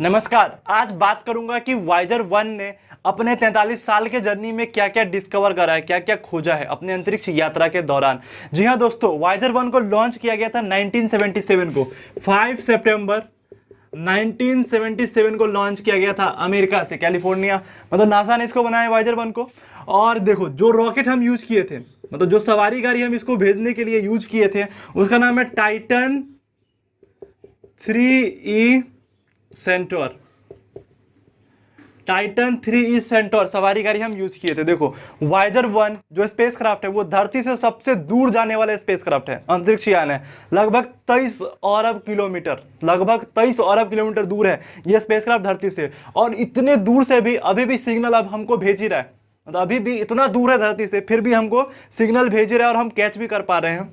नमस्कार। आज बात करूंगा कि वाइजर 1 ने अपने 43 साल के जर्नी में क्या क्या डिस्कवर करा है, क्या क्या खोजा है अपने अंतरिक्ष यात्रा के दौरान। जी हाँ दोस्तों, वाइजर 1 को लॉन्च किया गया था 1977 को। 5 सितंबर 1977 को लॉन्च किया गया था अमेरिका से, कैलिफोर्निया। मतलब नासा ने इसको बनाया वाइजर 1 को। और देखो, जो रॉकेट हम यूज किए थे, मतलब जो सवारी गाड़ी हम इसको भेजने के लिए यूज किए थे, उसका नाम है Titan 3E centaur. Titan 3E centaur सवारी गाड़ी हम यूज किए थे। देखो, वाइजर 1 जो स्पेसक्राफ्ट है वो धरती से सबसे दूर जाने वाला स्पेसक्राफ्ट है, अंतरिक्ष यान है। लगभग 23 अरब किलोमीटर दूर है ये स्पेसक्राफ्ट धरती से। और इतने दूर से भी अभी भी सिग्नल अब हमको भेज ही रहा है। मतलब अभी भी इतना दूर है धरती से, फिर भी हमको सिग्नल भेज रहा है और हम कैच भी कर पा रहे हैं।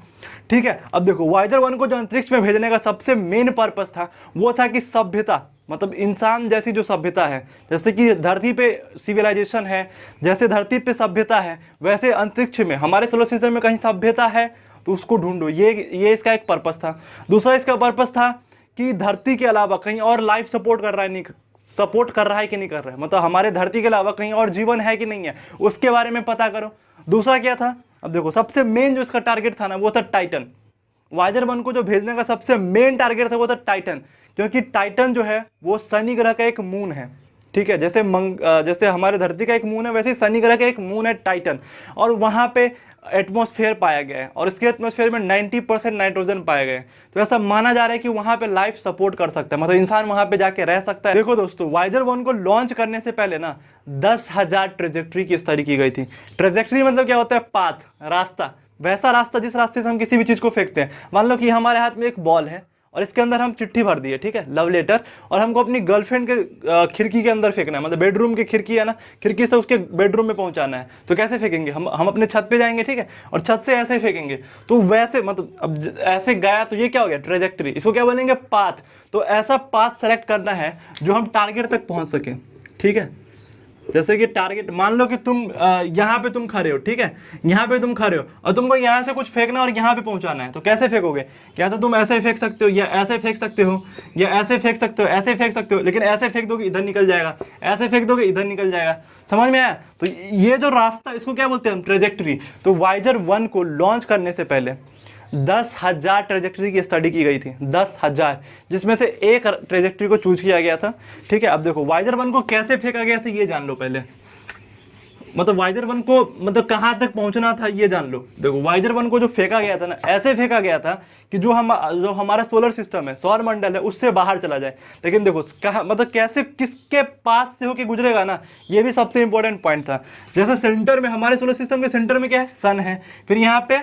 ठीक है, अब देखो, वाइजर 1 को जो अंतरिक्ष में भेजने का सबसे मेन पर्पस था वो था कि सभ्यता, मतलब इंसान जैसी जो सभ्यता है, जैसे कि धरती पे सिविलाइजेशन है, जैसे धरती पे सभ्यता है, वैसे अंतरिक्ष में हमारे सोलर सिस्टम में कहीं सभ्यता है तो उसको ढूंढो। ये इसका एक पर्पस था। दूसरा इसका पर्पस था कि धरती के अलावा कहीं और लाइफ सपोर्ट कर रहा है कि नहीं कर रहा है, मतलब हमारे धरती के अलावा कहीं और जीवन है कि नहीं है, उसके बारे में पता करो। दूसरा क्या था, अब देखो, सबसे मेन जो इसका टारगेट था ना वो था टाइटन। वाइजर 1 को जो भेजने का सबसे मेन टारगेट था वो था टाइटन, क्योंकि टाइटन जो है वो शनि ग्रह का एक मून है। ठीक है, जैसे हमारे धरती का एक मून है, वैसे ही शनि ग्रह का एक मून है टाइटन। और वहाँ पे एटमॉस्फेयर पाया गया है और इसके एटमॉस्फेयर में 90% नाइट्रोजन पाया गया है। तो ऐसा माना जा रहा है कि वहाँ पे लाइफ सपोर्ट कर सकता है, मतलब इंसान वहाँ पे जाके रह सकता है। देखो दोस्तों, वाइजर 1 को लॉन्च करने से पहले ना 10,000 ट्रेजेक्ट्री की स्टडी की गई थी। ट्रेजेक्ट्री मतलब क्या होता है? पाथ, रास्ता। वैसा रास्ता जिस रास्ते से हम किसी भी चीज़ को फेंकते हैं। मान लो कि हमारे हाथ में एक बॉल है और इसके अंदर हम चिट्ठी भर दिए, ठीक है, लव लेटर, और हमको अपनी गर्लफ्रेंड के खिड़की के अंदर फेंकना है, मतलब बेडरूम की खिड़की है ना, खिड़की से उसके बेडरूम में पहुंचाना है। तो कैसे फेंकेंगे? हम अपने छत पे जाएंगे, ठीक है, और छत से ऐसे फेंकेंगे। तो वैसे मतलब अब ऐसे गया तो ये क्या हो गया? ट्रेजेक्ट्री। इसको क्या बोलेंगे? पाथ। तो ऐसा पाथ सेलेक्ट करना है जो हम टारगेट तक पहुँच सकें। ठीक है, जैसे कि टारगेट, मान लो कि तुम यहाँ पे तुम खड़े हो, ठीक है, यहाँ पे तुम खड़े हो और तुमको यहाँ से कुछ फेंकना और यहाँ पे पहुँचाना है। तो कैसे फेंकोगे? क्या तो तुम ऐसे फेंक सकते हो, या ऐसे फेंक सकते हो, या ऐसे फेंक सकते हो, ऐसे फेंक सकते हो, लेकिन ऐसे फेंक दोगे इधर निकल जाएगा, ऐसे फेंक दोगे इधर निकल जाएगा। समझ में आया? तो ये जो रास्ता, इसको क्या बोलते हैं हम? ट्रेजेक्ट्री। तो वाइजर 1 को लॉन्च करने से पहले 10,000 ट्रेजेक्ट्री की स्टडी की गई थी, 10,000, जिसमें से एक ट्रेजेक्ट्री को चूज किया गया था। ठीक है, अब देखो, वाइजर 1 को कैसे फेंका गया था ये जान लो पहले। मतलब वाइजर 1 को मतलब कहाँ तक पहुंचना था ये जान लो। देखो, वाइजर 1 को जो फेंका गया था ना, ऐसे फेंका गया था कि जो हमारा सोलर सिस्टम है, सौर मंडल है, उससे बाहर चला जाए। लेकिन देखो कहाँ, मतलब कैसे, किसके पास से होके गुजरेगा ना, ये भी सबसे इंपॉर्टेंट पॉइंट था। जैसे सेंटर में, हमारे सोलर सिस्टम के सेंटर में क्या है? सन है। फिर यहाँ पे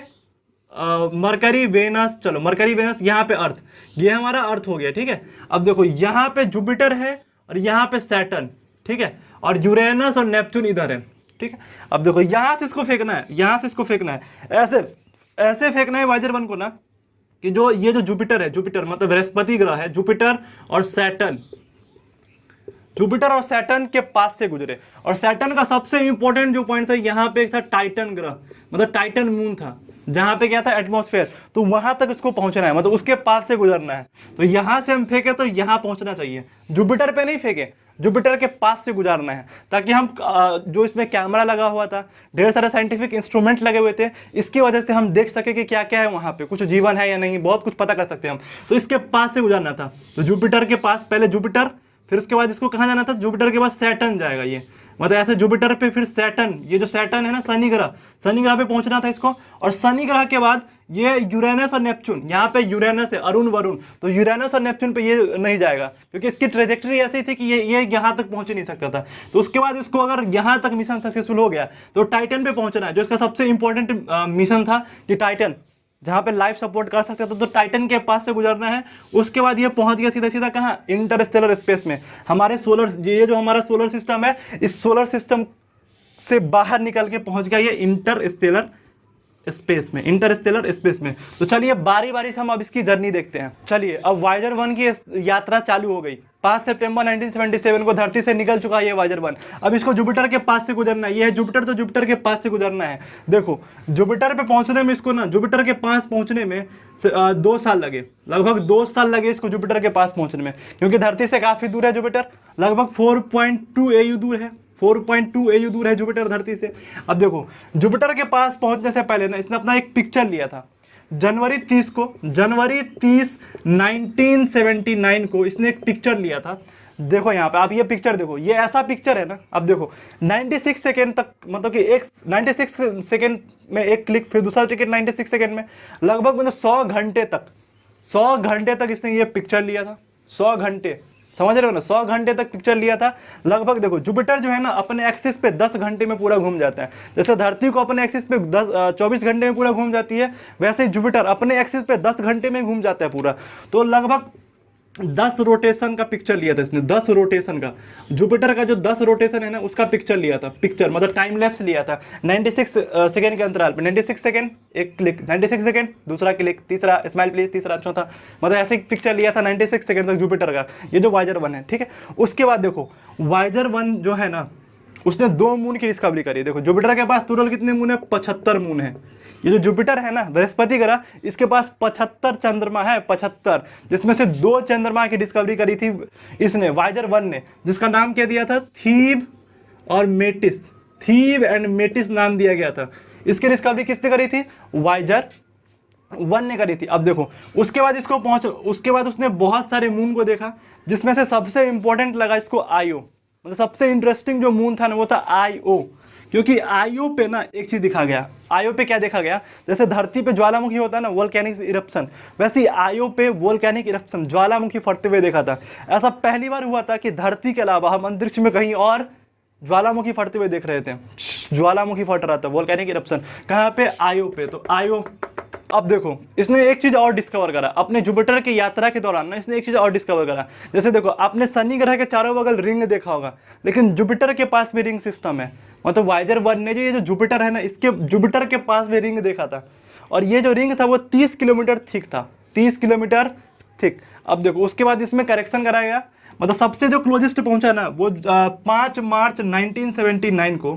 मरकरी, वेनस, चलो मरकरी, वेनस, यहाँ पे अर्थ, ये हमारा अर्थ हो गया। ठीक है, अब देखो यहाँ पे जुपिटर है और यहाँ पे सैटर्न, ठीक है, और यूरेनस और नेपच्यून इधर है। ठीक है, अब देखो यहाँ से इसको फेंकना है, यहाँ से इसको फेंकना है, ऐसे ऐसे फेंकना है वाइजर 1 को ना, कि जो ये जो जुपिटर है, जुपिटर मतलब बृहस्पति ग्रह है, जुपिटर और सैटर्न के पास से गुजरे। और सैटर्न का सबसे इंपॉर्टेंट जो पॉइंट था, यहाँ पे एक था टाइटन ग्रह, मतलब टाइटन मून था, जहां पे क्या था? एटमॉस्फेयर। तो वहां तक इसको पहुंचना है, मतलब उसके पास से गुजरना है। तो यहां से हम फेंके तो यहां पहुंचना चाहिए, जुपिटर पे नहीं फेंके, जुपिटर के पास से गुजारना है, ताकि हम जो इसमें कैमरा लगा हुआ था, ढेर सारे साइंटिफिक इंस्ट्रूमेंट लगे हुए थे, इसकी वजह से हम देख सके कि क्या क्या है वहां पे, कुछ जीवन है या नहीं, बहुत कुछ पता कर सकते हैं हम। तो इसके पास से गुजारना था। तो जुपिटर के पास, पहले जुपिटर, फिर उसके बाद इसको कहाँ जाना था? जुपिटर के बाद सैटर्न जाएगा ये, मतलब ऐसे जुपिटर पे फिर सैटर्न, ये जो सैटर्न है ना, शनि ग्रह पे पहुंचना था इसको। और शनि ग्रह के बाद ये यूरेनस और नेपच्यून, यहाँ पे यूरेनस है, अरुण वरुण, तो यूरेनस और नेपच्यून पे ये नहीं जाएगा, क्योंकि इसकी ट्रेजेक्ट्री ऐसी थी कि ये यहाँ तक पहुंच ही नहीं सकता था। तो उसके बाद इसको अगर यहाँ तक मिशन सक्सेसफुल हो गया तो टाइटन पे पहुंचना है, जो इसका सबसे इंपॉर्टेंट मिशन था कि टाइटन, जहां पे लाइफ सपोर्ट कर सकता था। तो टाइटन के पास से गुजरना है। उसके बाद ये पहुंच गया सीधा सीधा कहाँ? इंटरस्टेलर स्पेस में। हमारे ये जो हमारा सोलर सिस्टम है, इस सोलर सिस्टम से बाहर निकल के पहुंच गया ये इंटरस्टेलर स्पेस में। तो चलिए बारी बारी से हम अब इसकी जर्नी देखते हैं। चलिए, अब वाइजर 1 की यात्रा चालू हो गई 5 सितंबर 1977 को धरती से निकल चुका है ये वाइजर 1। अब इसको जुपिटर के पास से गुजरना है, ये है जुपिटर, तो जुपिटर के पास से गुजरना है। देखो जुपिटर पे पहुंचने में इसको ना, जुपिटर के पास पहुंचने में 2 साल लगे, लगभग 2 साल लगे इसको जुपिटर के पास पहुंचने में, क्योंकि धरती से काफ़ी दूर है जुपिटर, लगभग 4.2 AU दूर है, 4.2 AU दूर है जुपिटर धरती से। अब देखो जुपिटर के पास पहुंचने से पहले ना इसने अपना एक पिक्चर लिया था, जनवरी 30 1979 को इसने एक पिक्चर लिया था। देखो यहाँ पे आप ये पिक्चर देखो, ये ऐसा पिक्चर है ना, अब देखो 96 सेकेंड तक, मतलब कि एक 96 सेकेंड में एक क्लिक, फिर दूसरा टिकट 96 सेकेंड में, लगभग मतलब 100 घंटे तक इसने ये पिक्चर लिया था। 100 घंटे, समझ रहे हो ना, 100 घंटे तक पिक्चर लिया था लगभग। देखो जुपिटर जो है ना अपने एक्सिस पे 10 घंटे में पूरा घूम जाता है, जैसे धरती को अपने एक्सिस पे 24 घंटे में पूरा घूम जाती है, वैसे ही जुपिटर अपने एक्सिस पे 10 घंटे में घूम जाता है पूरा। तो लगभग 10 रोटेशन का पिक्चर लिया था इसने, 10 रोटेशन का, जुपिटर का जो 10 रोटेशन है ना उसका पिक्चर लिया था, पिक्चर मतलब टाइम लैप्स लिया था 96 सेकेंड के अंतराल पे। 96 सेकेंड एक क्लिक, 96 सेकेंड दूसरा क्लिक, तीसरा स्माइल प्लीज, तीसरा चौथा, मतलब ऐसे पिक्चर लिया था 96 सेकेंड तक जुपिटर का, ये जो वाइजर 1 है, ठीक है। उसके बाद देखो वाइजर 1 जो है ना उसने 2 मून की डिस्कवरी करी। देखो जुपिटर के पास टोटल कितने मून है, 75 मून है। ये जो जुपिटर है ना बृहस्पति ग्रह, इसके पास 75 चंद्रमा है, 75, जिसमें से 2 चंद्रमा की डिस्कवरी करी थी इसने, वाइजर 1 ने, जिसका नाम क्या दिया था, थीव और मेटिस, थीव एंड मेटिस नाम दिया गया था। इसकी डिस्कवरी किसने करी थी, वाइजर 1 ने करी थी। अब देखो उसके बाद उसके बाद उसने बहुत सारे मून को देखा, जिसमें से सबसे इंपॉर्टेंट लगा इसको आईओ, मतलब सबसे इंटरेस्टिंग जो मून था ना वो था आईओ, क्योंकि आईओ पे ना एक चीज दिखा गया। आईओ पे क्या देखा गया, जैसे धरती पे ज्वालामुखी होता है ना वोल्केनिक इरप्शन, वैसे ही आईओ पे वोल्केनिक इरप्शन, ज्वालामुखी फटते हुए देखा था। ऐसा पहली बार हुआ था कि धरती के अलावा हम अंतरिक्ष में कहीं और ज्वालामुखी फटते हुए देख रहे थे, ज्वालामुखी फट रहा था, वोल्केनिक इरप्शन, कहाँ पे, आईओ पे। तो आईओ, अब देखो इसने एक चीज और डिस्कवर करा अपने जुपिटर की यात्रा के दौरान ना, इसने एक चीज और डिस्कवर करा। जैसे देखो आपने शनि ग्रह के चारों बगल रिंग देखा होगा, लेकिन जुपिटर के पास भी रिंग सिस्टम है। मतलब वाइजर 1 ने जो ये जो जुपिटर है ना, इसके जुपिटर के पास भी रिंग देखा था, और ये जो रिंग था वो 30 किलोमीटर थिक था, 30 किलोमीटर थिक। अब देखो उसके बाद इसमें करेक्शन कराया गया, मतलब सबसे जो क्लोजेस्ट पहुंचा ना वो 5 मार्च 1979 को,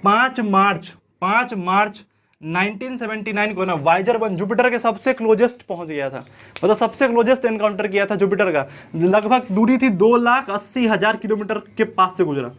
5 मार्च 1979 को ना वाइजर 1 जुपिटर के सबसे क्लोजेस्ट पहुंच गया था, मतलब सबसे क्लोजेस्ट एनकाउंटर किया था जुपिटर का। लगभग दूरी थी 2,80,000 किलोमीटर के पास से गुजरा।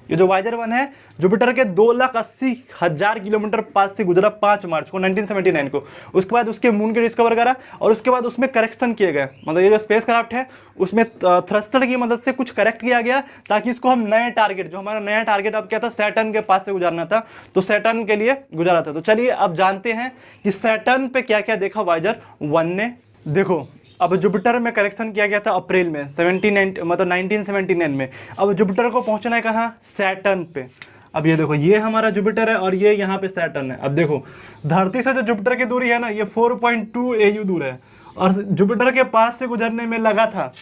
ये जो वाइजर 1 है जुपिटर के 2,80,000 किलोमीटर पास से गुजरा 5 मार्च को 1979 को। उसके बाद उसके मून के डिस्कवर करा, और उसके बाद उसमें करेक्शन किए गए, मतलब ये जो स्पेस क्राफ्ट है उसमें थ्रस्टर की मदद से कुछ करेक्ट किया गया, ताकि इसको हम नए टारगेट, जो हमारा नया टारगेट अब क्या था, सैटर्न के पास से गुजारना था, तो सैटर्न के लिए गुजारा था। तो चलिए अब जानते हैं कि सैटर्न पे क्या क्या देखा वाइजर 1 ने। देखो अब जुपिटर में करेक्शन किया गया था अप्रैल में 1979 में। अब जुपिटर को पहुंचना है कहाँ, सैटर्न पे। अब ये देखो ये हमारा जुपिटर है और ये यहाँ पे सैटर्न है। अब देखो धरती से जो जुपिटर की दूरी है ना ये 4.2 AU दूर है, और जुपिटर के पास से गुजरने में लगा था,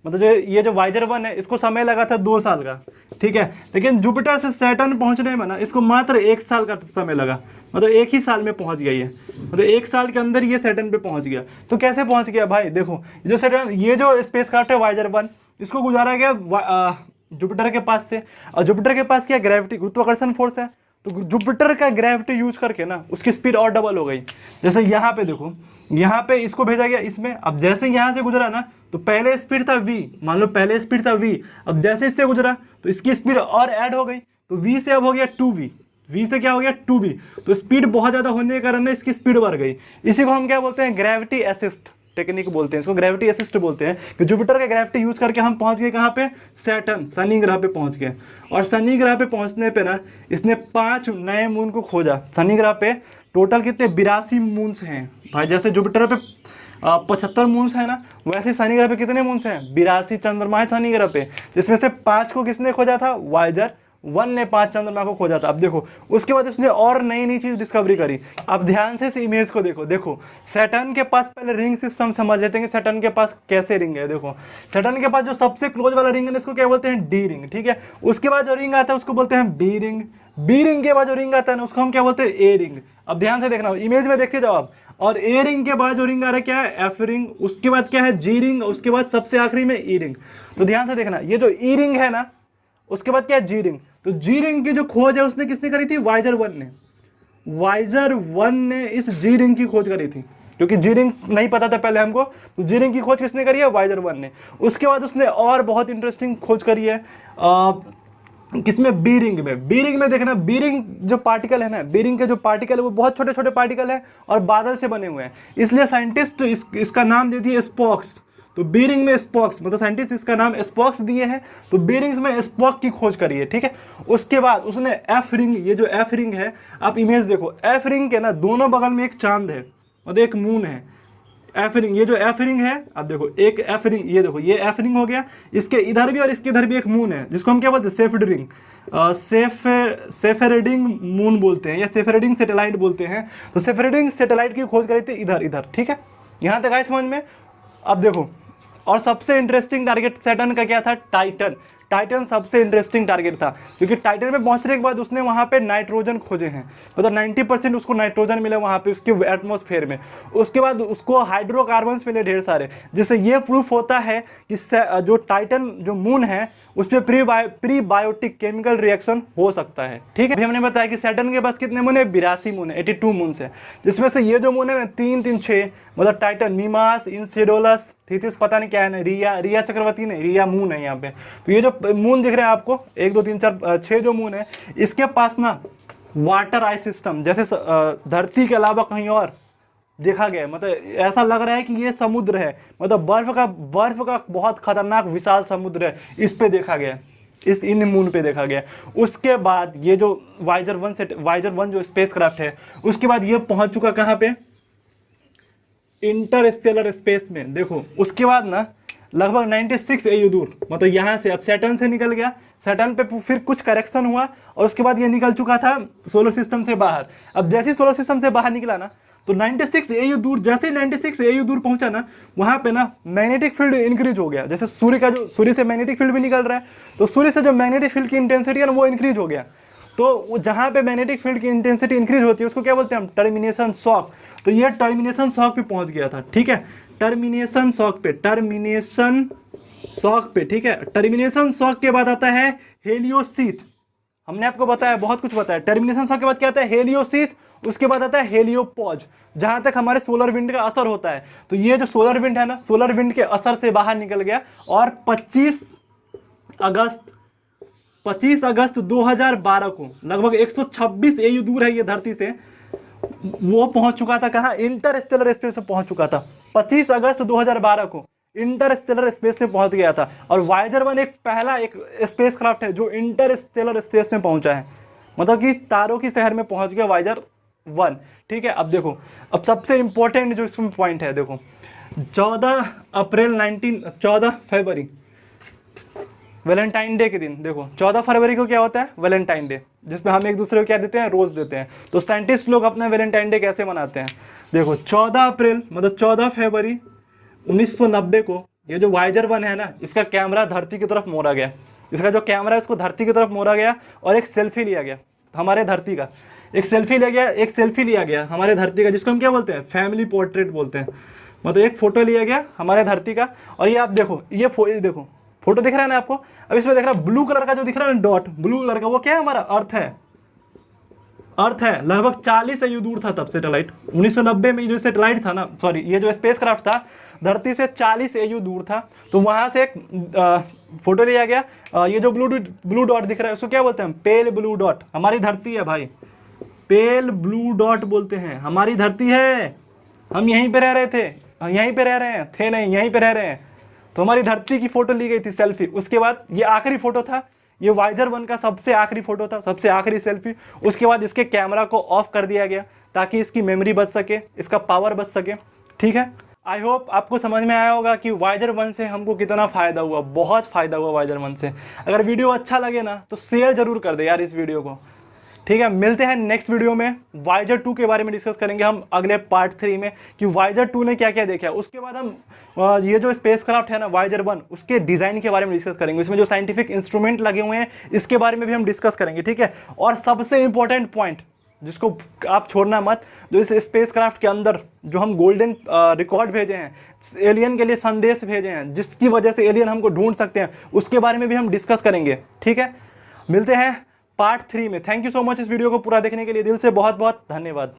मतलब जो ये जो वाइजर 1 है इसको समय लगा था 2 साल का, ठीक है। लेकिन जुपिटर से सैटर्न पहुंचने में ना इसको मात्र 1 साल का समय लगा, मतलब 1 ही साल में पहुंच गया ये, मतलब 1 साल के अंदर ये सैटर्न पे पहुंच गया। तो कैसे पहुंच गया भाई, देखो जो सैटर्न, ये जो स्पेसक्राफ्ट है वाइजर 1, इसको गुजारा गया जुपिटर के पास से, और जुपिटर के पास क्या, ग्रेविटी, गुरुत्वाकर्षण फोर्स है, तो जुपिटर का ग्रेविटी यूज करके ना उसकी स्पीड और डबल हो गई। जैसे यहाँ पे देखो, यहाँ पे इसको भेजा गया इसमें, अब जैसे यहाँ से गुजरा ना तो पहले स्पीड था v, मान लो पहले स्पीड था v, अब जैसे इससे गुजरा तो इसकी स्पीड और ऐड हो गई, तो v से अब हो गया 2v, v से क्या हो गया 2v, तो स्पीड बहुत ज़्यादा होने के कारण ना इसकी स्पीड बढ़ गई। इसी को हम क्या बोलते हैं, ग्रेविटी असिस्ट टेक्निक बोलते हैं, इसको ग्रेविटी असिस्ट बोलते हैं, कि जुपिटर के ग्रेविटी यूज करके हम पहुंच गए कहाँ पे, सैटर्न, शनि ग्रह पे पहुंच गए। और शनि ग्रह पे पहुंचने पे ना इसने 5 नए मून को खोजा। शनि ग्रह पे टोटल कितने, 82 मून्स हैं भाई। जैसे जुपिटर पे 75 मून्स है ना, वैसे शनि ग्रह पे कितने मून्स हैं, 82 चंद्रमा है शनि ग्रह पे, जिसमें से 5 को किसने खोजा था, वाइजर 1 ने 5 चंद्रमा को खोजा था। अब देखो उसके बाद उसने और नई नई चीज डिस्कवरी करी। अब ध्यान से इस इमेज को देखो, देखो सैटर्न के पास पहले रिंग सिस्टम समझ लेते हैं कि सैटर्न के पास कैसे रिंग है। देखो सैटर्न के पास जो सबसे क्लोज वाला रिंग है इसको क्या बोलते हैं, डी रिंग, ठीक है। उसके बाद जो रिंग आता है उसको बोलते हैं बी रिंग, बी रिंग के बाद जो रिंग आता है ना उसको हम क्या बोलते हैं, ए रिंग। अब ध्यान से देखना, इमेज में देखते जाओ आप। और ए रिंग के बाद जो रिंग आ रहा है क्या है, एफ रिंग, उसके बाद क्या है, जी रिंग, उसके बाद सबसे आखिरी में ई रिंग। तो ध्यान से देखना, ये जो ई रिंग है ना, उसके बाद क्या है, जी रिंग। तो जी रिंग की जो खोज है उसने किसने करी थी, वाइजर 1 ने। वाइजर 1 ने इस जी रिंग की खोज करी थी, क्योंकि जी रिंग नहीं पता था पहले हमको, तो जी रिंग की खोज किसने करी है, वाइजर 1 ने। उसके बाद उसने और बहुत इंटरेस्टिंग खोज करी है किसमें, बी रिंग में। बी रिंग में देखना, बी रिंग जो पार्टिकल है ना, बी रिंग के जो पार्टिकल है वो बहुत छोटे छोटे पार्टिकल है और बादल से बने हुए हैं, इसलिए साइंटिस्ट इसका नाम दे दिए स्पॉक्स। तो बी रिंग में स्पॉक्स, मतलब साइंटिस्ट इसका नाम स्पॉक्स दिए हैं, तो बी रिंग्स में स्पॉक की खोज करी है, ठीक है। उसके बाद उसने एफ रिंग, ये जो एफ रिंग है, आप इमेज देखो, एफ रिंग के ना दोनों बगल में एक चांद है और एक मून है। एफ रिंग, ये जो एफ रिंग है, आप देखो एक एफ रिंग, ये देखो ये एफ रिंग हो गया, इसके इधर भी और इसके इधर भी एक मून है, जिसको हम क्या बोलते हैं, सेफड रिंग, सेफेरेडिंग मून बोलते हैं या सेफेरेडिंग सैटेलाइट बोलते हैं। तो सेफेरेडिंग सैटेलाइट की खोज करी थी इधर इधर, ठीक है। यहाँ तक आए समझ में। अब देखो, और सबसे इंटरेस्टिंग टारगेट सैटर्न का क्या था, टाइटन। टाइटन सबसे इंटरेस्टिंग टारगेट था, क्योंकि टाइटन में पहुंचने के बाद उसने वहां पे नाइट्रोजन खोजे हैं, मतलब 90% उसको नाइट्रोजन मिला वहां पे उसके एटमॉस्फेयर में। उसके बाद उसको हाइड्रोकार्बन्स मिले ढेर सारे, जिससे ये प्रूफ होता है कि जो टाइटन जो मून है उस पर प्री बायोटिक केमिकल रिएक्शन हो सकता है, ठीक है। अभी हमने बताया कि सैटर्न के पास कितने मून है, 82 मून है, 82 मून है, जिसमें से ये जो मून है ना 3 3 6, मतलब टाइटन, मीमास, इंसेडोलस, थीथिस, पता नहीं क्या है ना, रिया चक्रवर्ती नहीं, रिया मून है यहाँ पे। तो ये जो मून दिख रहे हैं आपको 1 2 3 4 6 जो मून है, इसके पास ना वाटर आइस सिस्टम, जैसे धरती के अलावा कहीं और देखा गया, मतलब ऐसा लग रहा है कि ये समुद्र है, मतलब बर्फ का बहुत खतरनाक विशाल समुद्र है, इस पे देखा गया, इन मून पे देखा गया। उसके बाद ये जो वाइजर 1 जो स्पेसक्राफ्ट है, उसके बाद ये पहुंच चुका कहाँ पे, इंटरस्टेलर स्पेस में। देखो उसके बाद ना लगभग 96 AU दूर, मतलब यहाँ से अब सैटर्न से निकल गया, सैटर्न पे फिर कुछ करेक्शन हुआ और उसके बाद ये निकल चुका था सोलर सिस्टम से बाहर। अब जैसे ही सोलर सिस्टम से बाहर निकला ना, तो 96 AU दूर, जैसे ही 96 AU दूर पहुंचा ना, वहाँ पे ना मैग्नेटिक फील्ड इंक्रीज हो गया। जैसे सूर्य से मैग्नेटिक फील्ड भी निकल रहा है, तो सूर्य से जो मैग्नेटिक फील्ड की इंटेंसिटी है ना वो इंक्रीज हो गया। तो जहाँ पे मैग्नेटिक फील्ड की इंटेंसिटी इंक्रीज होती है उसको क्या बोलते हैं हम, टर्मिनेशन शॉक। तो ये टर्मिनेशन शॉक पे पहुंच गया था, ठीक है, टर्मिनेशन शॉक पे, ठीक है। टर्मिनेशन शॉक के बाद आता है हेलियोसीथ। हमने आपको बताया, बहुत कुछ बताया। टर्मिनेशन शॉक के बाद क्या आता है, हेलियोसीथ, उसके बाद आता है हेलियोपॉज, जहां तक हमारे सोलर विंड का असर होता है। तो ये जो सोलर विंड है ना, सोलर विंड के असर से बाहर निकल गया और 25 अगस्त 2012 को, लगभग 126 AU दूर है ये धरती से, वो पहुंच चुका था कहाँ, इंटरस्टेलर स्पेस में पहुंच चुका था। 25 अगस्त 2012 को इंटरस्टेलर स्पेस में पहुंच गया था। और वाइजर 1 पहला एक स्पेसक्राफ्ट है जो इंटरस्टेलर स्पेस में पहुंचा है, मतलब कि तारों की शहर में पहुंच गया वाइजर 1, ठीक है। अब देखो, अब सबसे इंपॉर्टेंट जो इसमें पॉइंट है, देखो 14 फरवरी वैलेंटाइन डे के दिन, देखो 14 फरवरी को क्या होता है, वैलेंटाइन डे, जिसमें हम एक दूसरे को क्या देते हैं, रोज देते हैं। तो साइंटिस्ट लोग अपना वैलेंटाइन डे कैसे मनाते हैं, देखो 14 अप्रैल मतलब 14 फरवरी 1990 को ये जो वाइजर 1 है ना, इसका कैमरा धरती की तरफ मोड़ा गया। इसका जो कैमरा है इसको धरती की तरफ मोड़ा गया और एक सेल्फी लिया गया हमारे धरती का, एक सेल्फी लिया गया हमारे धरती का, जिसको हम क्या बोलते हैं, फैमिली पोर्ट्रेट बोलते हैं। मतलब एक फोटो लिया गया हमारे धरती का। और ये आप देखो, ये देखो फोटो दिख रहा है ना आपको। अब इसमें देख रहा है ब्लू कलर का जो दिख रहा है ना डॉट, ब्लू कलर का, वो क्या है, हमारा अर्थ है। लगभग 40 AU दूर था तब सैटेलाइट। 1990 में जो सैटेलाइट था ना, सॉरी ये जो स्पेसक्राफ्ट था, धरती से 40 AU दूर था। तो वहां से एक फोटो लिया गया। ये जो ब्लू डॉट दिख रहा है उसको क्या बोलते हैं, पेल ब्लू डॉट। हमारी धरती है भाई, पेल ब्लू डॉट बोलते हैं, हमारी धरती है। हम यहीं पे रह रहे थे, यहीं पे रह रहे हैं, थे नहीं, यहीं पे रह रहे हैं। तो हमारी धरती की फोटो ली गई थी, सेल्फी। उसके बाद ये आखिरी फोटो था, ये वाइजर 1 का सबसे आखिरी फोटो था, सबसे आखिरी सेल्फी। उसके बाद इसके कैमरा को ऑफ कर दिया गया ताकि इसकी मेमोरी बच सके, इसका पावर बच सके, ठीक है। आई होप आपको समझ में आया होगा कि वाइजर 1 से हमको कितना फ़ायदा हुआ। बहुत फ़ायदा हुआ वाइजर 1 से। अगर वीडियो अच्छा लगे ना तो शेयर जरूर कर दे यार इस वीडियो को, ठीक है। मिलते हैं नेक्स्ट वीडियो में, वाइजर 2 के बारे में डिस्कस करेंगे हम अगले पार्ट 3 में कि वाइजर 2 ने क्या क्या देखा है। उसके बाद हम ये जो स्पेसक्राफ्ट है ना वाइजर 1, उसके डिज़ाइन के बारे में डिस्कस करेंगे। इसमें जो साइंटिफिक इंस्ट्रूमेंट लगे हुए हैं इसके बारे में भी हम डिस्कस करेंगे, ठीक है। और सबसे इंपॉर्टेंट पॉइंट, जिसको आप छोड़ना मत, जो इस स्पेसक्राफ्ट के अंदर जो हम गोल्डन रिकॉर्ड भेजे हैं, एलियन के लिए संदेश भेजे हैं, जिसकी वजह से एलियन हमको ढूंढ सकते हैं, उसके बारे में भी हम डिस्कस करेंगे। ठीक है, मिलते हैं पार्ट 3 में। थैंक यू सो मच इस वीडियो को पूरा देखने के लिए, दिल से बहुत बहुत धन्यवाद।